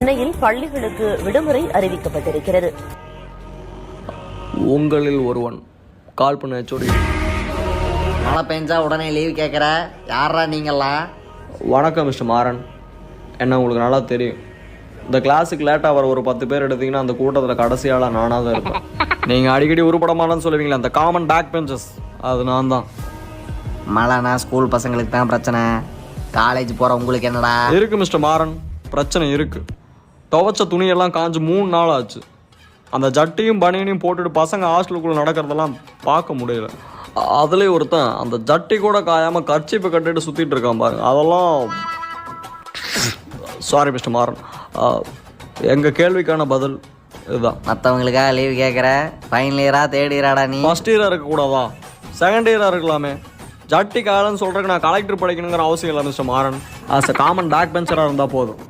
சென்னையில் பள்ளிகளுக்கு விடுமுறை அறிவிக்கப்பட்டிருக்கிறது. உங்களில் ஒருவன் கால் பண்ண சொல்லி. மழை பெஞ்சா உடனே லீவ் கேட்குற, யாரா நீங்கள்லாம்? வணக்கம் மிஸ்டர் மாறன். என்ன உங்களுக்கு நல்லா தெரியும், இந்த கிளாஸுக்கு லேட்டாக வர ஒரு 10 பேர் எடுத்தீங்கன்னா அந்த கூட்டத்தில் கடைசியால் நானாக தான் இருப்பேன். நீங்கள் அடிக்கடி உருப்படமானு சொல்லுவீங்களா, அந்த காமன் பேக் பெஞ்சஸ், அது நான் தான். மழைனா ஸ்கூல் பசங்களுக்கு தான் பிரச்சனை, காலேஜ் போகிற உங்களுக்கு என்னடா இருக்குது மிஸ்டர் மாறன்? பிரச்சனை இருக்குது. துவைச்ச துணியெல்லாம் காஞ்சு 3 நாள் ஆச்சு. அந்த ஜட்டியும் பனியனையும் போட்டுட்டு பசங்க ஹாஸ்டலுக்குள்ளே நடக்கிறதெல்லாம் பார்க்க முடியல. அதுலேயே ஒருத்தன் அந்த ஜட்டி கூட காயாமல் கர்ச்சீப்பை கட்டிட்டு சுற்றிட்டு இருக்கான் பாருங்க. அதெல்லாம் சாரி மிஸ்டர் மாறன், எங்கள் கேள்விக்கான பதில் இதுதான். மற்றவங்களுக்காக லீவ் கேட்குற, ஃபைனல் இயரா தேர்ட் இயராடா நீ? ஃபஸ்ட் இயராக இருக்கக்கூடாதா, செகண்ட் இயராக இருக்கலாமே. ஜட்டி காலன்னு சொல்கிறதுக்கு நான் கலெக்டர் படிக்கணுங்கிற அவசியம் இல்லை mister Maran. As a common back பெஞ்சராக இருந்தால் போதும்.